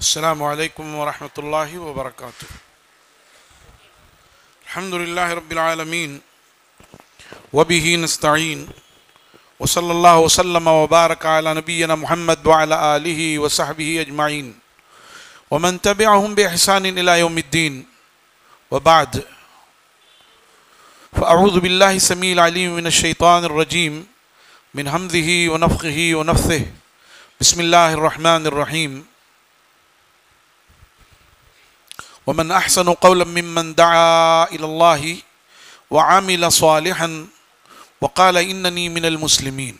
السلام علیکم ورحمۃ اللہ وبرکاتہ۔ الحمد للہ رب العالمین وبہ نستعین وصلی اللہ وسلم وبارک علی نبینا محمد وعلی آلہ وصحبہ اجمعین ومن تبعہم بإحسان الی یوم الدین وبعد فاعوذ باللہ السمیع العلیم من الشیطان الرجیم من حمزہ ونفخہ ونفثہ بسم اللہ الرحمن الرحیم ومن احسن قولا ممن دعا الى اللہ وعمل صالحا وقال اننی من المسلمین۔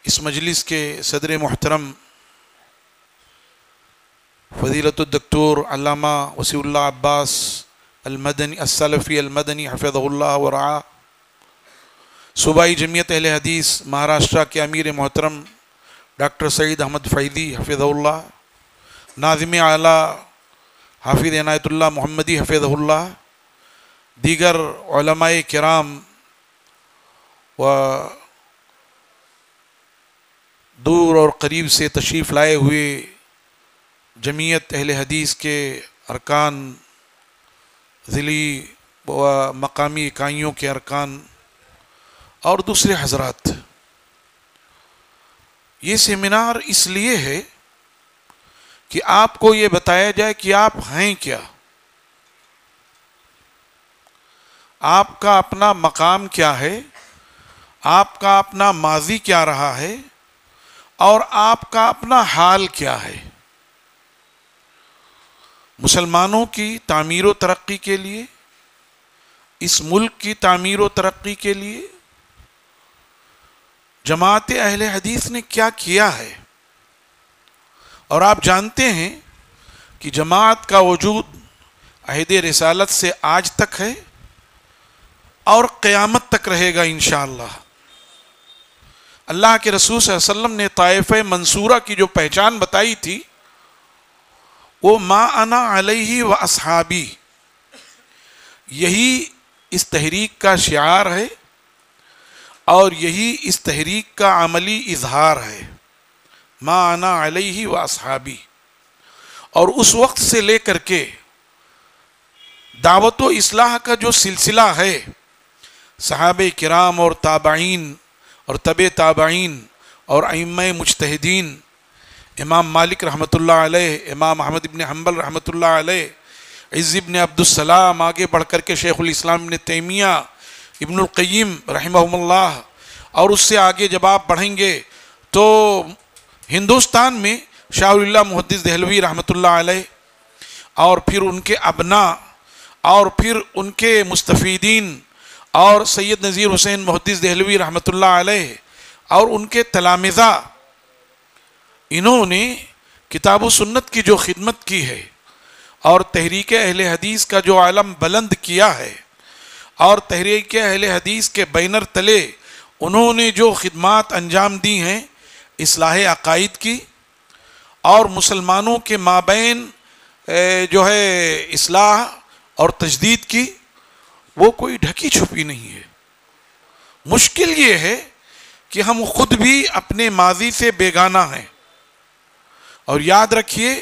اس مجلس کے صدر محترم فضیلت الدکتور علامہ وسیع اللہ عباس المدنی السلفی المدنی حفظہ اللہ ورعاہ، صوبائی جمعیت اہل حدیث مہاراشٹرا کے امیر محترم ڈاکٹر سعید احمد فیضی حفظہ اللہ، ناظم اعلیٰ حافظ عنایت اللہ محمدی حفظہ اللہ، دیگر علماء کرام و دور اور قریب سے تشریف لائے ہوئے جمعیت اہل حدیث کے ارکان، ضلعی و مقامی اکائیوں کے ارکان اور دوسرے حضرات، یہ سیمینار اس لیے ہے کہ آپ کو یہ بتایا جائے کہ آپ ہیں کیا، آپ کا اپنا مقام کیا ہے، آپ کا اپنا ماضی کیا رہا ہے اور آپ کا اپنا حال کیا ہے۔ مسلمانوں کی تعمیر و ترقی کے لیے، اس ملک کی تعمیر و ترقی کے لیے جماعت اہل حدیث نے کیا کیا ہے، اور آپ جانتے ہیں کہ جماعت کا وجود عہد رسالت سے آج تک ہے اور قیامت تک رہے گا انشاءاللہ۔ اللہ کے رسول صلی اللہ علیہ وسلم نے طائفہ منصورہ کی جو پہچان بتائی تھی وہ ما انا علیہ و اصحابی، یہی اس تحریک کا شعار ہے اور یہی اس تحریک کا عملی اظہار ہے، ما انا علیہ و اصحابی۔ اور اس وقت سے لے کر کے دعوت و اصلاح کا جو سلسلہ ہے، صحابہ کرام اور تابعین اور تبع تابعین اور ائمہ مجتہدین، امام مالک رحمۃ اللہ علیہ، امام احمد بن حنبل رحمۃ اللہ علیہ، عز بن عبد السلام، آگے بڑھ کر کے شیخ الاسلام ابن تیمیہ، ابن القیم رحمہم اللہ، اور اس سے آگے جب آپ پڑھیں گے تو ہندوستان میں شاہ ولی اللہ محدث دہلوی رحمۃ اللہ علیہ، اور پھر ان کے ابناء، اور پھر ان کے مستفیدین، اور سید نذیر حسین محدث دہلوی رحمۃ اللہ علیہ اور ان کے تلامذہ، انہوں نے کتاب و سنت کی جو خدمت کی ہے اور تحریک اہل حدیث کا جو علم بلند کیا ہے، اور تحریک اہل حدیث کے بینر تلے انہوں نے جو خدمات انجام دی ہیں اصلاح عقائد کی اور مسلمانوں کے مابین جو ہے اصلاح اور تجدید کی، وہ کوئی ڈھکی چھپی نہیں ہے۔ مشکل یہ ہے کہ ہم خود بھی اپنے ماضی سے بیگانہ ہیں، اور یاد رکھیے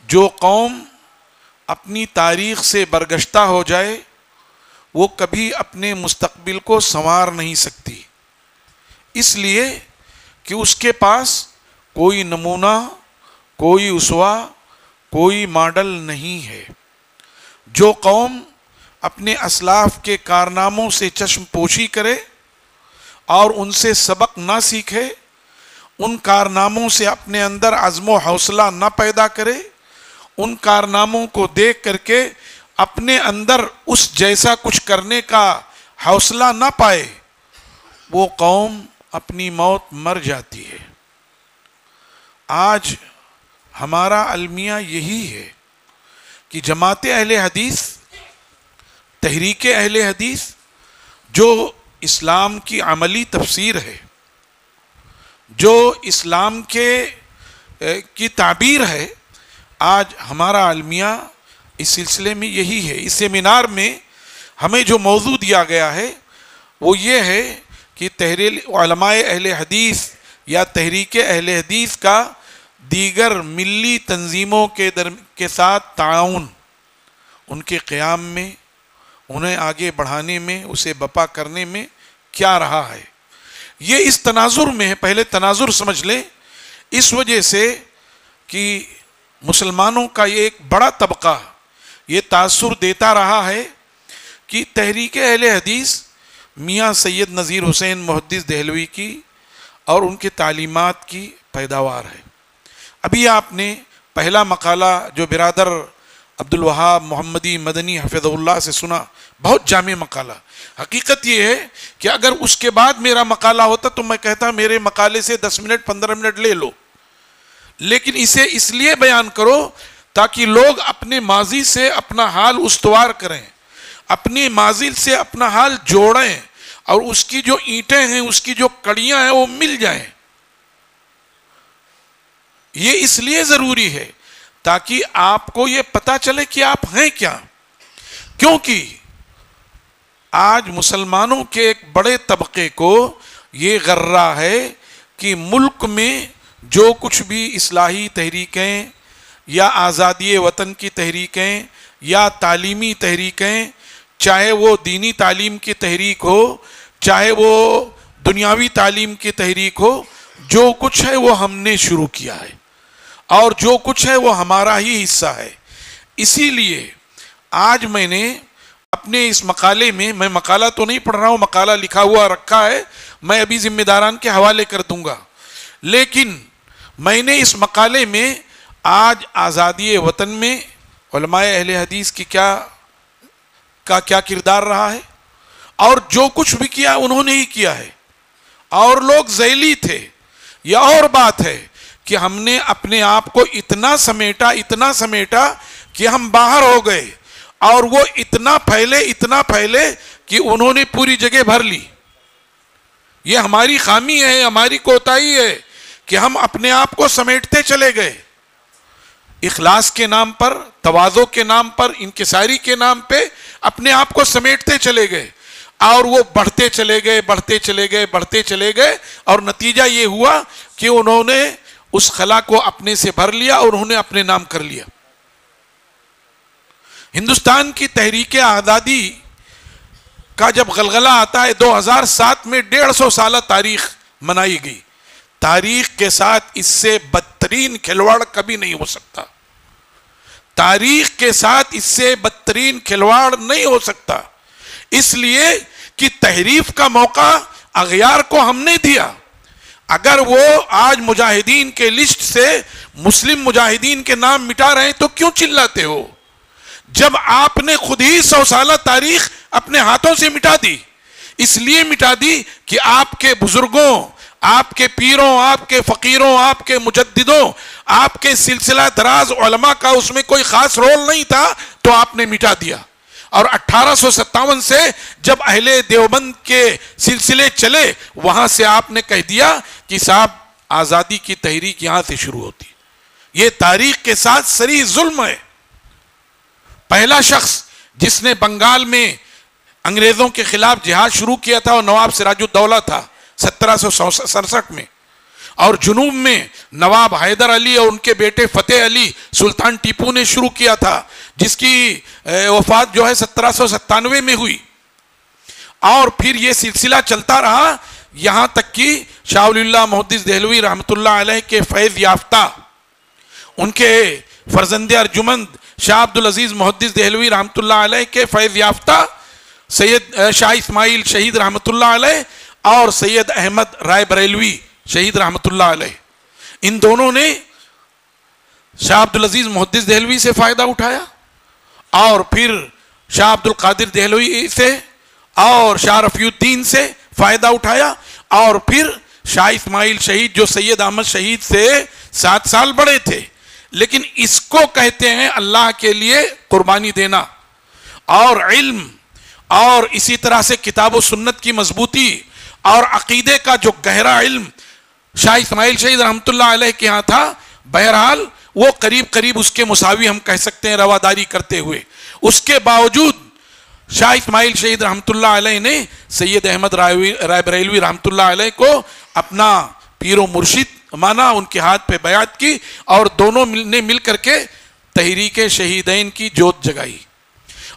جو قوم اپنی تاریخ سے برگشتہ ہو جائے وہ کبھی اپنے مستقبل کو سنوار نہیں سکتی، اس لیے کہ اس کے پاس کوئی نمونہ، کوئی اسوہ، کوئی ماڈل نہیں ہے۔ جو قوم اپنے اسلاف کے کارناموں سے چشم پوشی کرے اور ان سے سبق نہ سیکھے، ان کارناموں سے اپنے اندر عزم و حوصلہ نہ پیدا کرے، ان کارناموں کو دیکھ کر کے اپنے اندر اس جیسا کچھ کرنے کا حوصلہ نہ پائے، وہ قوم اپنی موت مر جاتی ہے۔ آج ہمارا المیہ یہی ہے کہ جماعت اہل حدیث، تحریک اہل حدیث جو اسلام کی عملی تفسیر ہے، جو اسلام کی تعبیر ہے، آج ہمارا المیہ اس سلسلے میں یہی ہے۔ اس سیمینار میں ہمیں جو موضوع دیا گیا ہے وہ یہ ہے کہ تحریل علماء اہل حدیث یا تحریک اہل حدیث کا دیگر ملی تنظیموں کے ساتھ تعاون، ان کے قیام میں، انہیں آگے بڑھانے میں، اسے بپا کرنے میں کیا رہا ہے. یہ اس تناظر میں ہے. پہلے تناظر سمجھ لیں. اس وجہ سے کہ مسلمانوں کا یہ ایک بڑا طبقہ یہ تاثر دیتا رہا ہے کہ تحریک اہل حدیث میاں سید نذیر حسین محدث دہلوی کی اور ان کے تعلیمات کی پیداوار ہے. ابھی آپ نے پہلا مقالہ جو برادر عبدالوہاب محمدی مدنی حفظ اللہ سے سنا، بہت جامع مقالہ. حقیقت یہ ہے کہ اگر اس کے بعد میرا مقالہ ہوتا تو میں کہتا میرے مقالے سے 10 منٹ 15 منٹ لے لو، لیکن اسے اس لیے بیان کرو تاکہ لوگ اپنے ماضی سے اپنا حال استوار کریں، اپنے ماضی سے اپنا حال جوڑیں، اور اس کی جو اینٹیں ہیں، اس کی جو کڑیاں ہیں وہ مل جائیں. یہ اس لیے ضروری ہے تاکہ آپ کو یہ پتا چلے کہ آپ ہیں کیا. کیونکہ آج مسلمانوں کے ایک بڑے طبقے کو یہ غرہ ہے کہ ملک میں جو کچھ بھی اصلاحی تحریکیں یا آزادی وطن کی تحریکیں یا تعلیمی تحریکیں، چاہے وہ دینی تعلیم کی تحریک ہو، چاہے وہ دنیاوی تعلیم کی تحریک ہو، جو کچھ ہے وہ ہم نے شروع کیا ہے اور جو کچھ ہے وہ ہمارا ہی حصہ ہے. اسی لیے آج میں نے اپنے اس مقالے میں مقالہ تو نہیں پڑھ رہا ہوں، مقالہ لکھا ہوا رکھا ہے، میں ابھی ذمہ داران کے حوالے کر دوں گا، لیکن میں نے اس مقالے میں آج آزادی وطن میں علماء اہل حدیث کی کیا کردار رہا ہے، اور جو کچھ بھی کیا انہوں نے ہی کیا ہے، اور لوگ ذیلی تھے. یہ اور بات ہے کہ ہم نے اپنے آپ کو اتنا سمیٹا کہ ہم باہر ہو گئے، اور وہ اتنا پھیلے کہ انہوں نے پوری جگہ بھر لی. یہ ہماری خامی ہے، ہماری کوتاہی ہے کہ ہم اپنے آپ کو سمیٹتے چلے گئے. اخلاص کے نام پر، تواضع کے نام پر، انکساری کے نام پہ اپنے آپ کو سمیٹتے چلے گئے، اور وہ بڑھتے چلے گئے، اور نتیجہ یہ ہوا کہ انہوں نے اس خلا کو اپنے سے بھر لیا اور انہوں نے اپنے نام کر لیا. ہندوستان کی تحریک آزادی کا جب غلغلہ آتا ہے 2007 میں 150 سالہ تاریخ منائی گئی. تاریخ کے ساتھ اس سے بدترین کھلواڑ کبھی نہیں ہو سکتا. تاریخ کے ساتھ اس سے بدترین کھلواڑ نہیں ہو سکتا، اس لیے کہ تحریف کا موقع اغیار کو ہم نے دیا. اگر وہ آج مجاہدین کے لسٹ سے مسلم مجاہدین کے نام مٹا رہے ہیں تو کیوں چلاتے ہو؟ جب آپ نے خود ہی 100 سالہ تاریخ اپنے ہاتھوں سے مٹا دی. اس لیے مٹا دی کہ آپ کے بزرگوں، آپ کے پیروں، آپ کے فقیروں، آپ کے مجددوں، آپ کے سلسلہ دراز علماء کا اس میں کوئی خاص رول نہیں تھا، تو آپ نے مٹا دیا. اور 1857 سے جب اہل دیوبند کے سلسلے چلے، وہاں سے آپ نے کہہ دیا کہ صاحب آزادی کی تحریک یہاں سے شروع ہوتی. یہ تاریخ کے ساتھ صریح ظلم ہے. پہلا شخص جس نے بنگال میں انگریزوں کے خلاف جہاد شروع کیا تھا وہ نواب سراج الدولہ تھا 1767 میں، اور جنوب میں نواب حیدر علی اور ان کے بیٹے فتح علی سلطان ٹیپو نے شروع کیا تھا، جس کی وفات جو ہے 1797 میں ہوئی. اور پھر یہ سلسلہ چلتا رہا یہاں تک کہ شاہ ولی اللہ محدث دہلوی رحمۃ اللہ علیہ کے فیض یافتہ، ان کے فرزند ارجمند شاہ عبدالعزیز محدث دہلوی رحمۃ اللہ علیہ کے فیض یافتہ سید شاہ اسماعیل شہید رحمۃ اللہ علیہ اور سید احمد رائے بریلوی شہید رحمۃ اللہ علیہ، ان دونوں نے شاہ عبدالعزیز محدث دہلوی سے فائدہ اٹھایا، اور پھر شاہ عبد القادر دہلوی سے اور شاہ رفیع الدین سے فائدہ اٹھایا، اور پھر شاہ اسماعیل شہید جو سید احمد شہید سے 7 سال بڑے تھے. لیکن اس کو کہتے ہیں اللہ کے لیے قربانی دینا، اور علم، اور اسی طرح سے کتاب و سنت کی مضبوطی اور عقیدے کا جو گہرا علم شاہ اسماعیل شہید رحمۃ اللہ علیہ کے ہاں تھا. بہرحال وہ قریب اس کے مساوی ہم کہہ سکتے ہیں رواداری کرتے ہوئے. اس کے باوجود شاہ اسماعیل شہید رحمۃ اللہ علیہ نے سید احمد رائے بریلوی رحمۃ اللہ علیہ کو اپنا پیر و مرشد مانا، ان کے ہاتھ پہ بیعت کی، اور دونوں نے مل کر کے تحریک شہیدین کی جوت جگائی.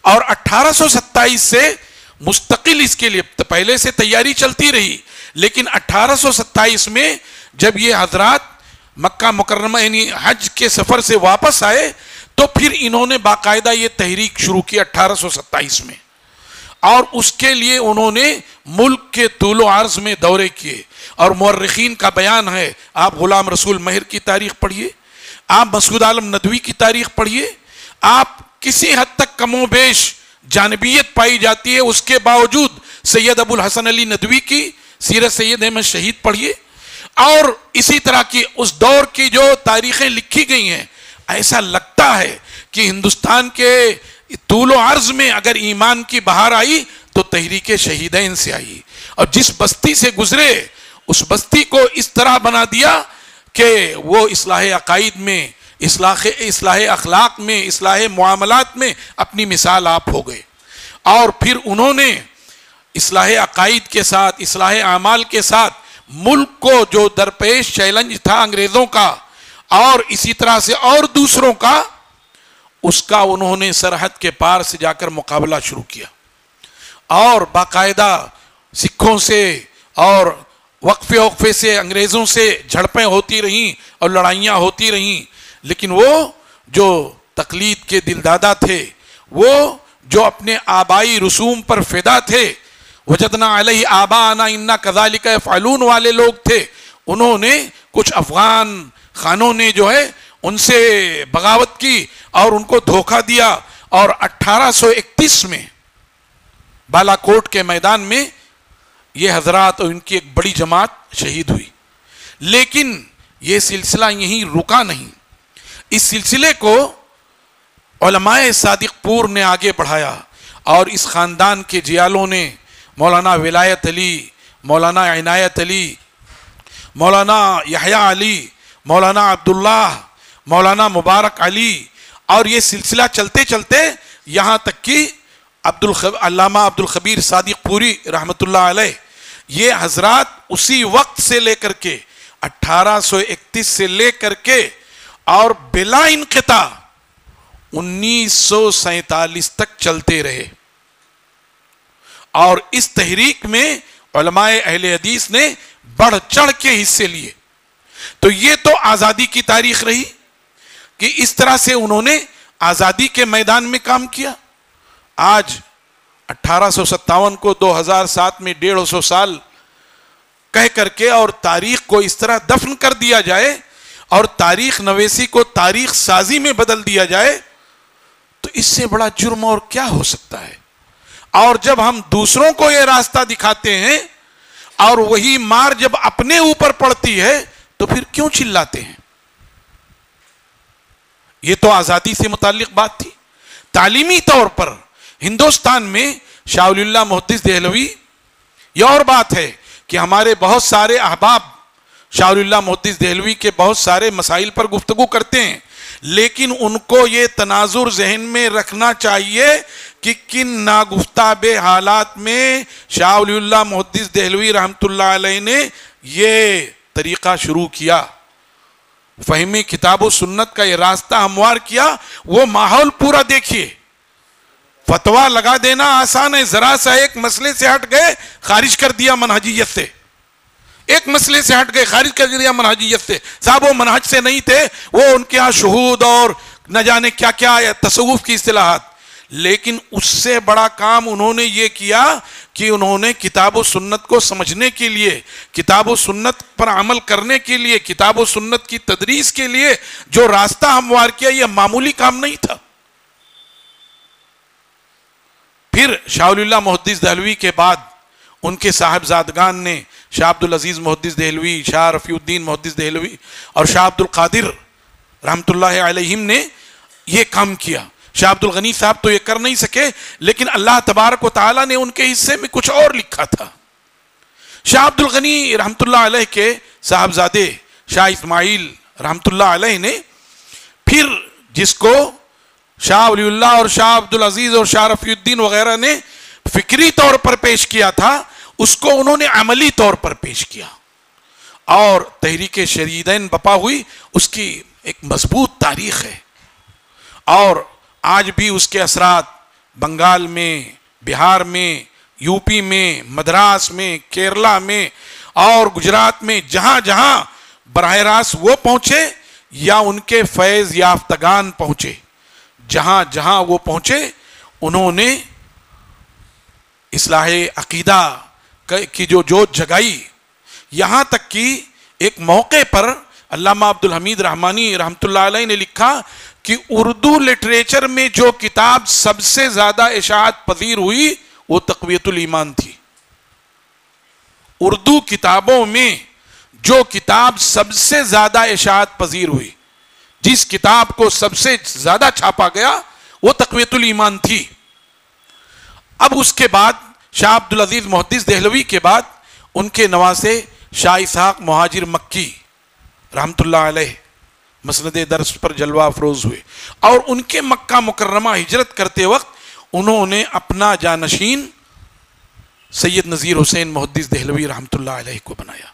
اور 1827 سے مستقل اس کے لیے پہلے سے تیاری چلتی رہی، لیکن 1827 میں جب یہ حضرات مکہ مکرمہ یعنی حج کے سفر سے واپس آئے تو پھر انہوں نے باقاعدہ یہ تحریک شروع کی 1827 میں، اور اس کے لیے انہوں نے ملک کے طول و عرض میں دورے کیے. اور مورخین کا بیان ہے، آپ غلام رسول مہر کی تاریخ پڑھیے، آپ مسعود عالم ندوی کی تاریخ پڑھیے، آپ کسی حد تک کم و بیش جانبیت پائی جاتی ہے، اس کے باوجود سید ابو الحسن علی ندوی کی سیرت سید احمد شہید پڑھیے، اور اسی طرح کی اس دور کی جو تاریخیں لکھی گئی ہیں، ایسا لگتا ہے کہ ہندوستان کے طول و عرض میں اگر ایمان کی بہار آئی تو تحریک شہیدین سے آئی. اور جس بستی سے گزرے اس بستی کو اس طرح بنا دیا کہ وہ اصلاح عقائد میں، اصلاح اخلاق میں، اصلاح معاملات میں اپنی مثال آپ ہو گئے. اور پھر انہوں نے اصلاح عقائد کے ساتھ، اصلاح اعمال کے ساتھ ملک کو جو درپیش چیلنج تھا انگریزوں کا اور اسی طرح سے اور دوسروں کا، اس کا انہوں نے سرحد کے پار سے جا کر مقابلہ شروع کیا. اور باقاعدہ سکھوں سے اور وقفے سے انگریزوں سے جھڑپیں ہوتی رہیں اور لڑائیاں ہوتی رہیں، لیکن وہ جو تقلید کے دلدادہ تھے، وہ جو اپنے آبائی رسوم پر فدا تھے، وجدنا علیہ آباءنا انا کذالک یفعلون والے لوگ تھے، انہوں نے کچھ افغان خانوں نے جو ہے ان سے بغاوت کی اور ان کو دھوکہ دیا، اور 1831 میں بالا کوٹ کے میدان میں یہ حضرات اور ان کی ایک بڑی جماعت شہید ہوئی. لیکن یہ سلسلہ یہیں رکا نہیں، اس سلسلے کو علماء صادق پور نے آگے بڑھایا، اور اس خاندان کے جیالوں نے مولانا ولایت علی، مولانا عنایت علی، مولانا یحییٰ علی، مولانا عبداللہ، مولانا مبارک علی، اور یہ سلسلہ چلتے چلتے یہاں تک کہ علامہ عبدالخبیر صادق پوری رحمۃ اللہ علیہ، یہ حضرات اسی وقت سے لے کر کے 1831 سے لے کر کے اور بلا انقطاع 1947 تک چلتے رہے. اور اس تحریک میں علماء اہل حدیث نے بڑھ چڑھ کے حصے لیے. تو یہ تو آزادی کی تاریخ رہی کہ اس طرح سے انہوں نے آزادی کے میدان میں کام کیا. آج 1857 کو 2007 میں 150 سال کہہ کر کے اور تاریخ کو اس طرح دفن کر دیا جائے اور تاریخ نویسی کو تاریخ سازی میں بدل دیا جائے، تو اس سے بڑا جرم اور کیا ہو سکتا ہے؟ اور جب ہم دوسروں کو یہ راستہ دکھاتے ہیں اور وہی مار جب اپنے اوپر پڑتی ہے تو پھر کیوں چلاتے ہیں؟ یہ تو آزادی سے متعلق بات تھی. تعلیمی طور پر ہندوستان میں شاہ ولی اللہ محدث دہلوی، یہ اور بات ہے کہ ہمارے بہت سارے احباب شاہ ولی اللہ محدث دہلوی کے بہت سارے مسائل پر گفتگو کرتے ہیں، لیکن ان کو یہ تناظر ذہن میں رکھنا چاہیے کہ کن ناگفتہ بے حالات میں شاہ ولی اللہ محدث دہلوی رحمۃ اللہ علیہ نے یہ طریقہ شروع کیا، فہمی کتاب و سنت کا یہ راستہ ہموار کیا. وہ ماحول پورا دیکھیے. فتویٰ لگا دینا آسان ہے، ذرا سا ایک مسئلے سے ہٹ گئے خارج کر دیا منہجیت سے، ایک مسئلے سے ہٹ گئے خارج کر دیا منہجیت سے. صاحب وہ منہج سے نہیں تھے، وہ ان کے ہاں شہود اور نہ جانے کیا کیا تصوف کی اصطلاحات. لیکن اس سے بڑا کام انہوں نے یہ کیا کہ انہوں نے کتاب و سنت کو سمجھنے کے لیے، کتاب و سنت پر عمل کرنے کے لیے، کتاب و سنت کی تدریس کے لیے جو راستہ ہموار کیا، یہ معمولی کام نہیں تھا. پھر شاہ ولی اللہ محدث دہلوی کے بعد ان کے صاحبزادگان نے شاہ عبدالعزیز محدث دہلوی، شاہ رفیع الدین محدث دہلوی اور شاہ عبد القادر رحمۃ اللہ علیہم نے یہ کام کیا. شاہ عبد الغنی صاحب تو یہ کر نہیں سکے، لیکن اللہ تبارک و تعالیٰ نے ان کے حصے میں کچھ اور لکھا تھا. شاہ عبد الغنی رحمۃ اللہ علیہ کے صاحبزادے شاہ اسماعیل رحمۃ اللہ علیہ نے پھر جس کو شاہ ولی اللہ اور شاہ عبدالعزیز اور شاہ رفیع الدین وغیرہ نے فکری طور پر پیش کیا تھا، اس کو انہوں نے عملی طور پر پیش کیا، اور تحریک شہیدین بپا ہوئی، اس کی ایک مضبوط تاریخ ہے، اور آج بھی اس کے اثرات بنگال میں، بہار میں، یو پی میں، مدراس میں، کیرلا میں اور گجرات میں جہاں جہاں براہ راست وہ پہنچے یا ان کے فیض یافتگان پہنچے، جہاں جہاں وہ پہنچے انہوں نے اصلاح عقیدہ کی جو جوت جگائی، یہاں تک کہ ایک موقع پر علامہ عبدالحمید رحمانی رحمۃ اللہ علیہ نے لکھا کہ اردو لٹریچر میں جو کتاب سب سے زیادہ اشاعت پذیر ہوئی وہ تقویت الایمان تھی۔ اردو کتابوں میں جو کتاب سب سے زیادہ اشاعت پذیر ہوئی، جس کتاب کو سب سے زیادہ چھاپا گیا وہ تقویت الایمان تھی۔ اب اس کے بعد شاہ عبدالعزیز محدث دہلوی کے بعد ان کے نواسے شاہ اسحاق مہاجر مکی رحمت اللہ علیہ مسند درس پر جلوہ افروز ہوئے، اور ان کے مکہ مکرمہ ہجرت کرتے وقت انہوں نے اپنا جانشین سید نذیر حسین محدث دہلوی رحمت اللہ علیہ کو بنایا۔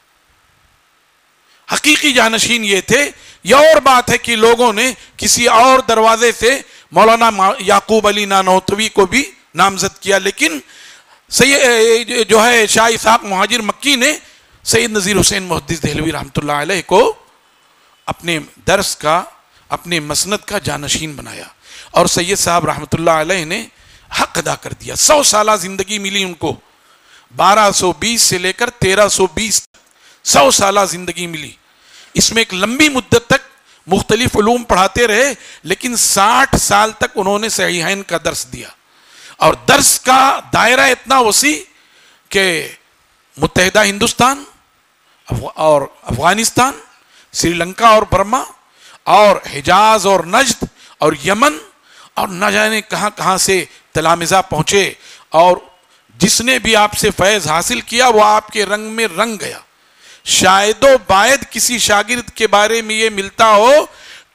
حقیقی جانشین یہ تھے۔ یہ اور بات ہے کہ لوگوں نے کسی اور دروازے سے مولانا یعقوب علی نانوتوی کو بھی نامزد کیا، لیکن جو ہے شاہ اسحاق مہاجر مکی نے سید نذیر حسین محدث دہلوی رحمت اللہ علیہ کو اپنے درس کا، اپنے مسند کا جانشین بنایا، اور سید صاحب رحمت اللہ علیہ نے حق ادا کر دیا۔ 100 سالہ زندگی ملی ان کو، 1220 سے لے کر 1320 تک 100 سالہ زندگی ملی۔ اس میں ایک لمبی مدت تک مختلف علوم پڑھاتے رہے، لیکن 60 سال تک انہوں نے صحیحین کا درس دیا، اور درس کا دائرہ اتنا وسیع کہ متحدہ ہندوستان اور افغانستان، سری لنکا اور برما، اور حجاز اور نجد اور یمن، اور نہ جانے کہاں کہاں سے تلامذہ پہنچے، اور جس نے بھی آپ سے فیض حاصل کیا وہ آپ کے رنگ میں رنگ گیا۔ شاید و باید کسی شاگرد کے بارے میں یہ ملتا ہو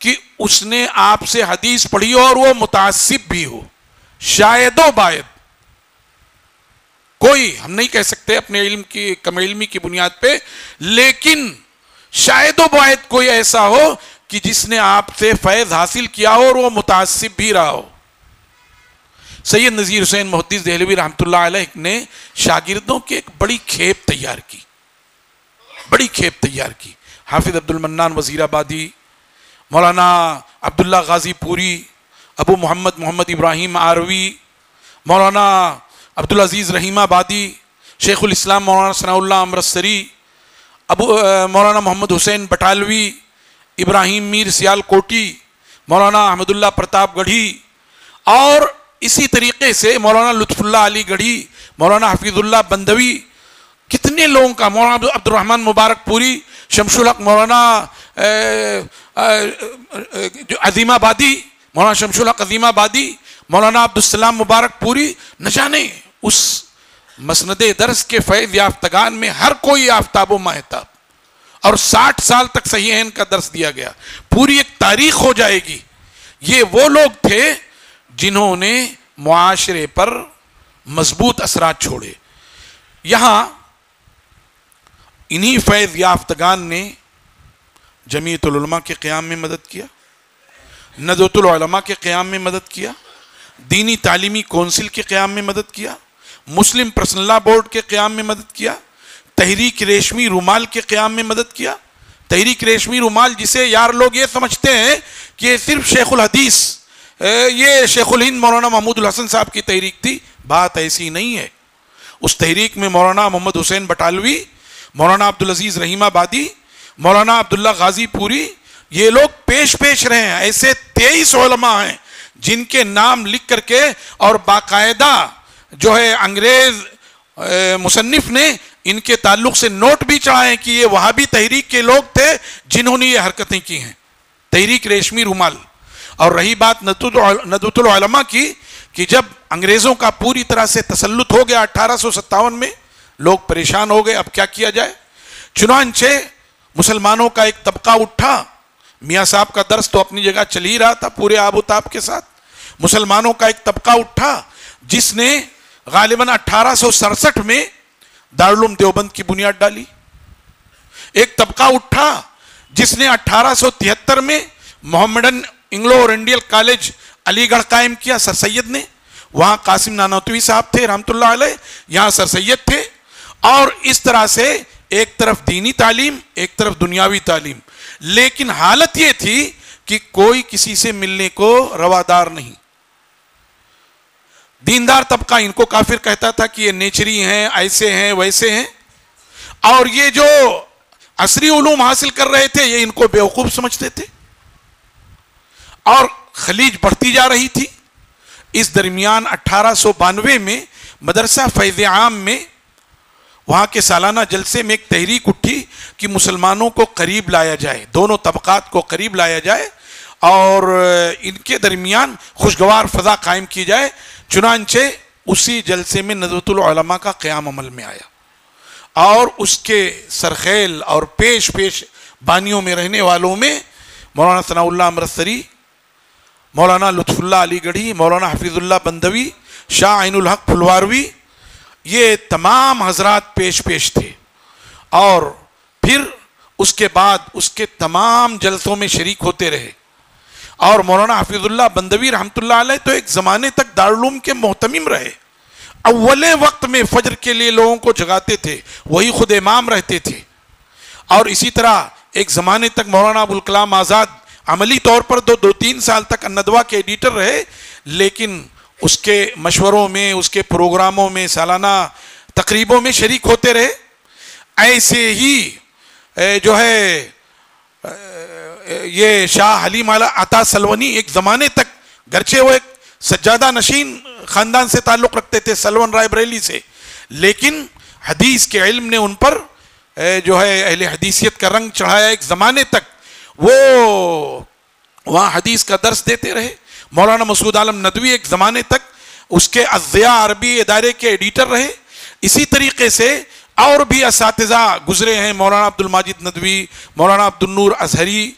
کہ اس نے آپ سے حدیث پڑھی ہو اور وہ متعصب بھی ہو، شاید و باید۔ کوئی ہم نہیں کہہ سکتے اپنے علم کی کم علمی کی بنیاد پہ، لیکن شاید و باید کوئی ایسا ہو کہ جس نے آپ سے فیض حاصل کیا ہو اور وہ متعصب بھی رہا ہو۔ سید نذیر حسین محدث دہلوی رحمت اللہ علیہ نے شاگردوں کی ایک بڑی کھیپ تیار کی، بڑی کھیپ تیار کی۔ حافظ عبد المنان وزیر آبادی، مولانا عبداللہ غازی پوری، ابو محمد محمد ابراہیم آروی، مولانا عبدالعزیز رحیم آبادی، شیخ الاسلام مولانا ثناء اللہ امرتسری، مولانا محمد حسین بٹالوی، ابراہیم میر سیال کوٹی، مولانا احمد اللہ پرتاپ گڑھی، اور اسی طریقے سے مولانا لطف اللہ علی گڑھی، مولانا حفیظ اللہ بندوی، کتنے لوگوں کا، مولانا عبد الرحمن مبارک پوری، شمس الحق مولانا عظیم آبادی، مولانا شمس الحق عظیم آبادی، مولانا عبدالسلام مبارک پوری، نہ جانے اس مسند درس کے فیض یافتگان میں ہر کوئی آفتاب و ماہتاب، اور 60 سال تک صحیحین کا درس دیا گیا۔ پوری ایک تاریخ ہو جائے گی۔ یہ وہ لوگ تھے جنہوں نے معاشرے پر مضبوط اثرات چھوڑے۔ یہاں انہی فیض یافتگان نے جمعیت العلماء کے قیام میں مدد کیا، ندوۃ العلماء کے قیام میں مدد کیا، دینی تعلیمی کونسل کے قیام میں مدد کیا، مسلم پرسنل لا بورڈ کے قیام میں مدد کیا، تحریک ریشمی رومال کے قیام میں مدد کیا۔ تحریک ریشمی رومال جسے یار لوگ یہ سمجھتے ہیں کہ یہ صرف شیخ الحدیث، یہ شیخ الہند مولانا محمود الحسن صاحب کی تحریک تھی، بات ایسی نہیں ہے۔ اس تحریک میں مولانا محمد حسین بٹالوی، مولانا عبدالعزیز رحیم آبادی، مولانا عبداللہ غازی پوری، یہ لوگ پیش رہے ہیں۔ ایسے 23 علماء ہیں جن کے نام لکھ کر کے اور باقاعدہ جو ہے انگریز مصنف نے ان کے تعلق سے نوٹ بھی چڑھائے کہ یہ وہابی تحریک کے لوگ تھے جنہوں نے یہ حرکتیں کی ہیں، تحریک ریشمی رومال۔ اور رہی بات ندوۃ العلماء کی، کہ جب انگریزوں کا پوری طرح سے تسلط ہو گیا 1857 میں، لوگ پریشان ہو گئے، اب کیا کیا جائے؟ چنانچہ مسلمانوں کا ایک طبقہ اٹھا، میاں صاحب کا درس تو اپنی جگہ چل ہی رہا تھا پورے آب و تاب کے ساتھ، مسلمانوں کا ایک طبقہ اٹھا جس نے غالباً 1867 میں دارالعلوم دیوبند کی بنیاد ڈالی. ایک طبقہ اٹھا جس نے 1873 میں محمدن انگلو اورینڈیل کالج علی گڑھ قائم کیا سر سید نے. وہاں قاسم نانوتوی صاحب تھے رحمۃ اللہ علیہ, یہاں سر سید تھے. اور اس طرح سے ایک طرف دینی تعلیم, ایک طرف دنیاوی تعلیم. لیکن حالت یہ تھی کہ کوئی کسی سے ملنے کو روادار نہیں. دیندار طبقہ ان کو کافر کہتا تھا کہ یہ نیچری ہیں, ایسے ہیں, ویسے ہیں. اور یہ جو عصری علوم حاصل کر رہے تھے یہ ان کو بیوقوف سمجھتے تھے. اور خلیج بڑھتی جا رہی تھی. اس درمیان 1892 میں مدرسہ فیض عام میں وہاں کے سالانہ جلسے میں ایک تحریک اٹھی کہ مسلمانوں کو قریب لایا جائے, دونوں طبقات کو قریب لایا جائے اور ان کے درمیان خوشگوار فضا قائم کی جائے. چنانچہ اسی جلسے میں ندوۃ العلماء کا قیام عمل میں آیا اور اس کے سرخیل اور پیش بانیوں میں رہنے والوں میں مولانا ثناء اللہ امرتسری, مولانا لطف اللہ علی گڑھی, مولانا حفیظ اللہ بندوی, شاہ عین الحق پھلواروی, یہ تمام حضرات پیش تھے. اور پھر اس کے بعد اس کے تمام جلسوں میں شریک ہوتے رہے. اور مولانا حفیظ اللہ بندوی رحمۃ اللہ علیہ تو ایک زمانے تک دارالعلوم کے محتمم رہے. اول وقت میں فجر کے لیے لوگوں کو جگاتے تھے, وہی خود امام رہتے تھے. اور اسی طرح ایک زمانے تک مولانا ابوالکلام آزاد عملی طور پر 2-3 سال تک الندوہ کے ایڈیٹر رہے, لیکن اس کے مشوروں میں, اس کے پروگراموں میں, سالانہ تقریبوں میں شریک ہوتے رہے. ایسے ہی جو ہے یہ شاہ حلیم عطا سلونی ایک زمانے تک, گرچہ وہ ایک سجادہ نشین خاندان سے تعلق رکھتے تھے سلون رائے بریلی سے, لیکن حدیث کے علم نے ان پر جو ہے اہل حدیثیت کا رنگ چڑھایا. ایک زمانے تک وہ وہاں حدیث کا درس دیتے رہے. مولانا مسعود عالم ندوی ایک زمانے تک اس کے الضیاء عربی ادارے کے ایڈیٹر رہے. اسی طریقے سے اور بھی اساتذہ گزرے ہیں, مولانا عبد الماجد ندوی, مولانا عبد النور ازہری,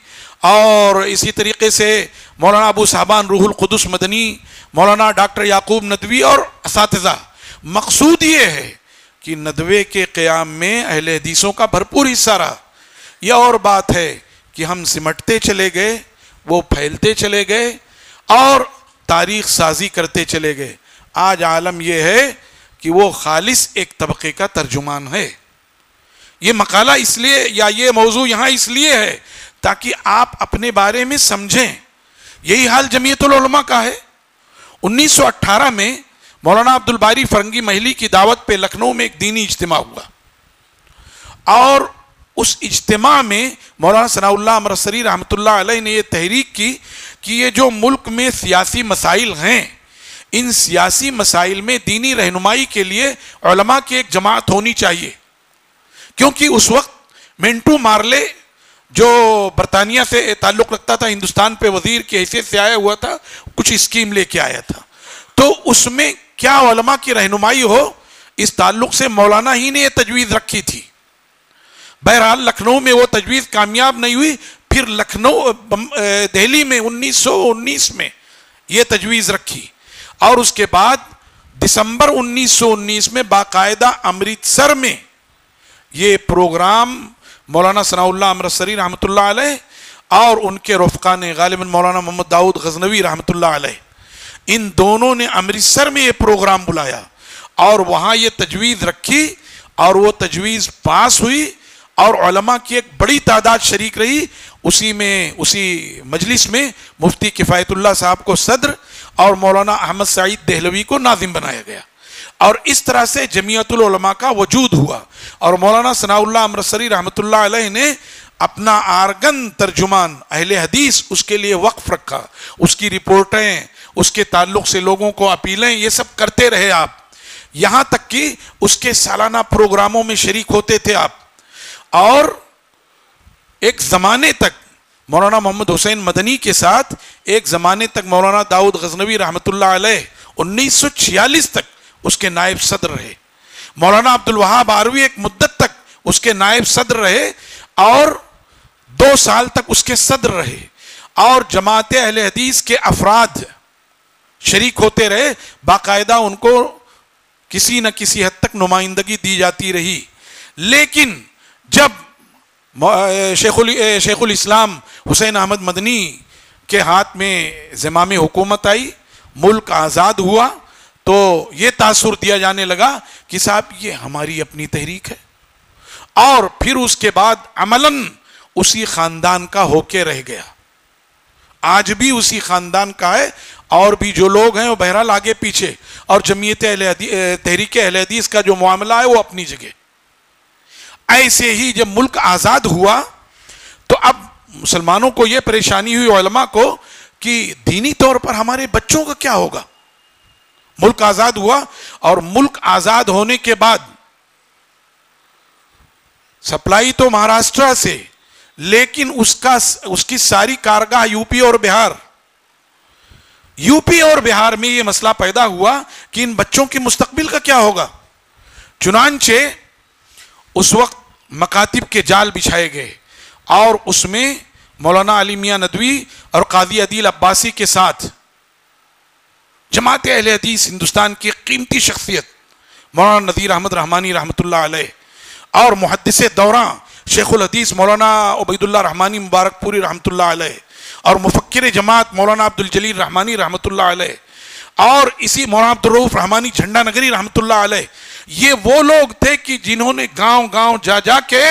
اور اسی طریقے سے مولانا ابو صاحبان روح القدس مدنی, مولانا ڈاکٹر یعقوب ندوی اور اساتذہ. مقصود یہ ہے کہ ندوے کے قیام میں اہل حدیثوں کا بھرپور حصہ رہا. یہ اور بات ہے کہ ہم سمٹتے چلے گئے, وہ پھیلتے چلے گئے اور تاریخ سازی کرتے چلے گئے. آج عالم یہ ہے کہ وہ خالص ایک طبقے کا ترجمان ہے. یہ مقالہ اس لیے یا یہ موضوع یہاں اس لیے ہے تاکہ آپ اپنے بارے میں سمجھیں. یہی حال جمعیت العلماء کا ہے. 1918 میں مولانا عبد الباری فرنگی محلی کی دعوت پہ لکھنؤ میں ایک دینی اجتماع ہوا, اور اس اجتماع میں مولانا ثناء اللہ امرتسری رحمۃ اللہ علیہ نے یہ تحریک کی کہ یہ جو ملک میں سیاسی مسائل ہیں, ان سیاسی مسائل میں دینی رہنمائی کے لیے علماء کی ایک جماعت ہونی چاہیے. کیونکہ اس وقت منٹو مارلے جو برطانیہ سے تعلق رکھتا تھا, ہندوستان پہ وزیر کی حیثیت سے آیا ہوا تھا, کچھ اسکیم لے کے آیا تھا. تو اس میں کیا علماء کی رہنمائی ہو, اس تعلق سے مولانا ہی نے یہ تجویز رکھی تھی. بہرحال لکھنؤ میں وہ تجویز کامیاب نہیں ہوئی. پھر لکھنؤ دہلی میں 1919 میں یہ تجویز رکھی, اور اس کے بعد دسمبر 1919 میں باقاعدہ امرتسر میں یہ پروگرام مولانا ثناء اللہ امرتسری رحمۃ اللہ علیہ اور ان کے رفقا نے, غالباً مولانا محمد داؤد غزنوی رحمۃ اللہ علیہ, ان دونوں نے امرتسر میں یہ پروگرام بلایا اور وہاں یہ تجویز رکھی, اور وہ تجویز پاس ہوئی اور علماء کی ایک بڑی تعداد شریک رہی. اسی مجلس میں مفتی کفایت اللہ صاحب کو صدر اور مولانا احمد سعید دہلوی کو ناظم بنایا گیا, اور اس طرح سے جمعیت العلماء کا وجود ہوا. اور مولانا ثناء اللہ امرتسری رحمۃ اللہ علیہ نے اپنا آرگن ترجمان اہل حدیث اس کے لیے وقف رکھا. اس کی رپورٹیں, اس کے تعلق سے لوگوں کو اپیلیں, یہ سب کرتے رہے آپ, یہاں تک کہ اس کے سالانہ پروگراموں میں شریک ہوتے تھے آپ. اور ایک زمانے تک مولانا محمد حسین مدنی کے ساتھ ایک زمانے تک مولانا داؤد غزنوی رحمۃ اللہ علیہ 1946 تک اس کے نائب صدر رہے. مولانا عبد الوہاب آروی ایک مدت تک اس کے نائب صدر رہے اور 2 سال تک اس کے صدر رہے. اور جماعت اہل حدیث کے افراد شریک ہوتے رہے، باقاعدہ ان کو کسی نہ کسی حد تک نمائندگی دی جاتی رہی. لیکن جب شیخ الاسلام حسین احمد مدنی کے ہاتھ میں زمام حکومت آئی، ملک آزاد ہوا، تو یہ تاثر دیا جانے لگا کہ صاحب یہ ہماری اپنی تحریک ہے، اور پھر اس کے بعد عملاً اسی خاندان کا ہو کے رہ گیا. آج بھی اسی خاندان کا ہے، اور بھی جو لوگ ہیں وہ بہرحال آگے پیچھے، اور جمعیت تحریک اہل حدیث کا جو معاملہ ہے وہ اپنی جگہ. ایسے ہی جب ملک آزاد ہوا تو اب مسلمانوں کو یہ پریشانی ہوئی، علماء کو، کہ دینی طور پر ہمارے بچوں کا کیا ہوگا. ملک آزاد ہوا، اور ملک آزاد ہونے کے بعد سپلائی تو مہاراشٹرا سے، لیکن اس کی ساری کارگاہ یو پی اور بہار. یو پی اور بہار میں یہ مسئلہ پیدا ہوا کہ ان بچوں کے مستقبل کا کیا ہوگا. چنانچہ اس وقت مکاتب کے جال بچھائے گئے، اور اس میں مولانا علی میاں ندوی اور قاضی عدیل عباسی کے ساتھ جماعت اہل حدیث ہندوستان کی قیمتی شخصیت مولانا نذیر احمد رحمانی رحمۃ اللہ علیہ، اور محدث دوراں شیخ الحدیث مولانا عبید اللہ رحمانی مبارک پوری رحمۃ اللہ علیہ، اور مفکر جماعت مولانا عبد الجلیل رحمانی رحمۃ اللہ علیہ، اور اسی مولانا عبدالرؤوف رحمانی جھنڈا نگری رحمۃ اللہ علیہ. یہ وہ لوگ تھے کہ جنہوں نے گاؤں گاؤں جا کے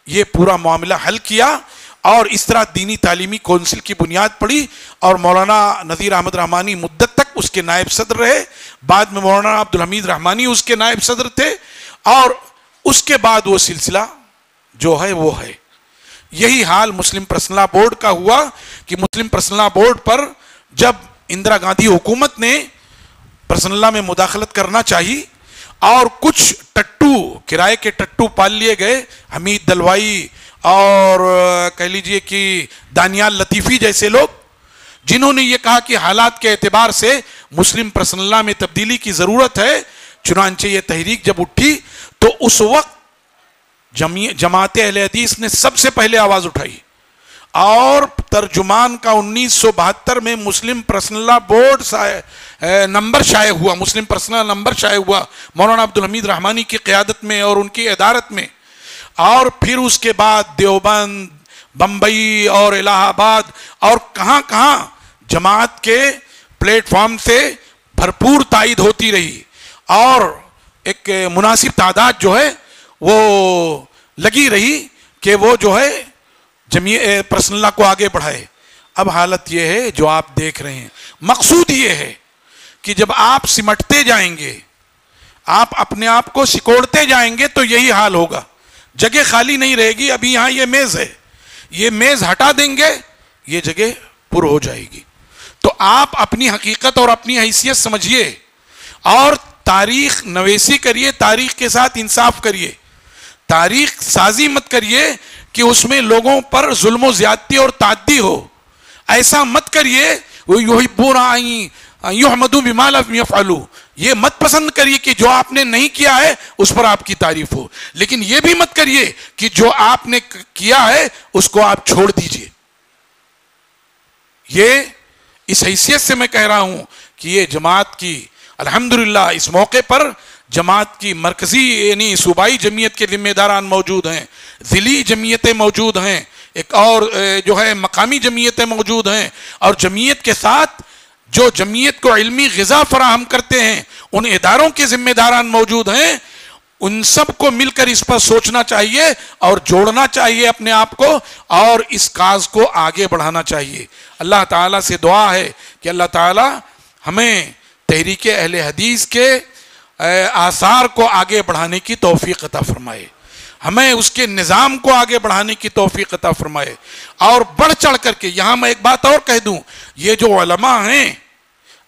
یہ پورا معاملہ حل کیا، اور اس طرح دینی تعلیمی کونسل کی بنیاد پڑی. اور مولانا نذیر احمد رحمانی مدت تک اس کے نائب صدر رہے، بعد میں مولانا عبدالحمید رحمانی اس کے نائب صدر تھے، اور اس کے بعد وہ سلسلہ جو ہے وہ ہے. یہی حال مسلم پرسنل لا بورڈ کا ہوا کہ مسلم پرسنل لا بورڈ پر جب اندرا گاندھی حکومت نے پرسنل لا میں مداخلت کرنا چاہی، اور کچھ ٹٹو، کرائے کے ٹٹو پال لیے گئے، حمید دلوائی اور کہہ لیجئے کہ دانیال لطیفی جیسے لوگ، جنہوں نے یہ کہا کہ حالات کے اعتبار سے مسلم پرسنل لا میں تبدیلی کی ضرورت ہے. چنانچہ یہ تحریک جب اٹھی تو اس وقت جماعت اہل حدیث نے سب سے پہلے آواز اٹھائی، اور ترجمان کا 1972 میں مسلم پرسنل لا بورڈ نمبر شائع ہوا، مسلم پرسنل نمبر شائع ہوا مولانا عبدالحمید رحمانی کی قیادت میں اور ان کی ادارت میں. اور پھر اس کے بعد دیوبند، بمبئی اور الہ آباد اور کہاں کہاں جماعت کے پلیٹ فارم سے بھرپور تائید ہوتی رہی، اور ایک مناسب تعداد جو ہے وہ لگی رہی کہ وہ جو ہے جمعیت پرسنل لا کو آگے بڑھائے. اب حالت یہ ہے جو آپ دیکھ رہے ہیں. مقصود یہ ہے کہ جب آپ سمٹتے جائیں گے، آپ اپنے آپ کو سکوڑتے جائیں گے، تو یہی حال ہوگا. جگہ خالی نہیں رہے گی. ابھی یہاں یہ میز ہے، یہ میز ہٹا دیں گے، یہ جگہ پر ہو جائے گی. تو آپ اپنی حقیقت اور اپنی حیثیت سمجھیے، اور تاریخ نویسی کریے، تاریخ کے ساتھ انصاف کریے. تاریخ سازی مت کریے کہ اس میں لوگوں پر ظلم و زیادتی اور تعدی ہو. ایسا مت کریے یحبون ان یحمدوا بما لم یفعلوا. یہ مت پسند کریے کہ جو آپ نے نہیں کیا ہے اس پر آپ کی تعریف ہو، لیکن یہ بھی مت کریے کہ جو آپ نے کیا ہے اس کو آپ چھوڑ دیجئے. یہ اس حیثیت سے میں کہہ رہا ہوں کہ یہ جماعت کی الحمدللہ اس موقع پر جماعت کی مرکزی یعنی صوبائی جمعیت کے ذمہ داران موجود ہیں، ضلعی جمعیتیں موجود ہیں، ایک اور جو ہے مقامی جمعیتیں موجود ہیں، اور جمعیت کے ساتھ جو جمعیت کو علمی غذا فراہم کرتے ہیں ان اداروں کے ذمہ داران موجود ہیں. ان سب کو مل کر اس پر سوچنا چاہیے اور جوڑنا چاہیے اپنے آپ کو، اور اس کاز کو آگے بڑھانا چاہیے. اللہ تعالیٰ سے دعا ہے کہ اللہ تعالیٰ ہمیں تحریک اہل حدیث کے آثار کو آگے بڑھانے کی توفیق عطا فرمائے، ہمیں اس کے نظام کو آگے بڑھانے کی توفیق عطا فرمائے. اور بڑھ چڑھ کر کے یہاں میں ایک بات اور کہہ دوں، یہ جو علماء ہیں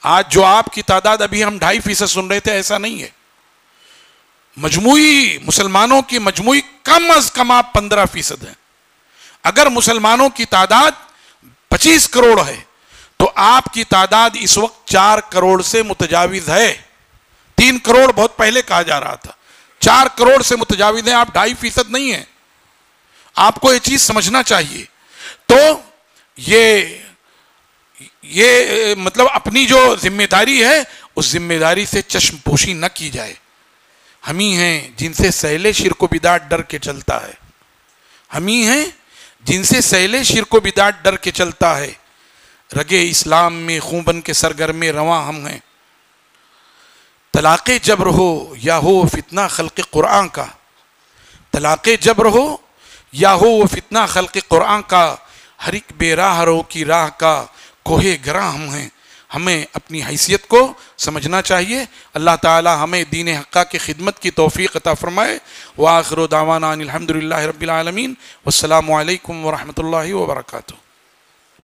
آج جو آپ کی تعداد ابھی ہم 2.5% سن رہے تھے، ایسا نہیں ہے. مجموعی مسلمانوں کی مجموعی کم از کم آپ 15% ہیں. اگر مسلمانوں کی تعداد 25 کروڑ ہے تو آپ کی تعداد اس وقت 4 کروڑ سے متجاوز ہے. 3 کروڑ بہت پہلے کہا جا رہا تھا، 4 کروڑ سے متجاوز ہیں. آپ 2.5% نہیں ہیں. آپ کو یہ چیز سمجھنا چاہیے. تو یہ مطلب اپنی جو ذمہ داری ہے اس ذمہ داری سے چشم پوشی نہ کی جائے. ہم ہی ہیں جن سے سیل شرک و بدعت ڈر کے چلتا ہے. ہم ہی ہیں جن سے سیل شرک و بدعت ڈر کے چلتا ہے. رگے اسلام میں خون بن کے سرگرم رواں ہم ہیں. طلاق جبر ہو یا ہو فتنہ خلق قرآن کا، طلاق جبر ہو یا ہو وہ فتنہ خلق قرآن کا، ہر ایک بے راہ رو کی راہ کا کوہ گراں ہم ہیں. ہمیں اپنی حیثیت کو سمجھنا چاہیے. اللہ تعالی ہمیں دین حقہ کی خدمت کی توفیق عطا فرمائے. وآخر دعوانا ان الحمدللہ رب العالمین. والسلام علیکم ورحمۃ اللہ وبرکاتہ.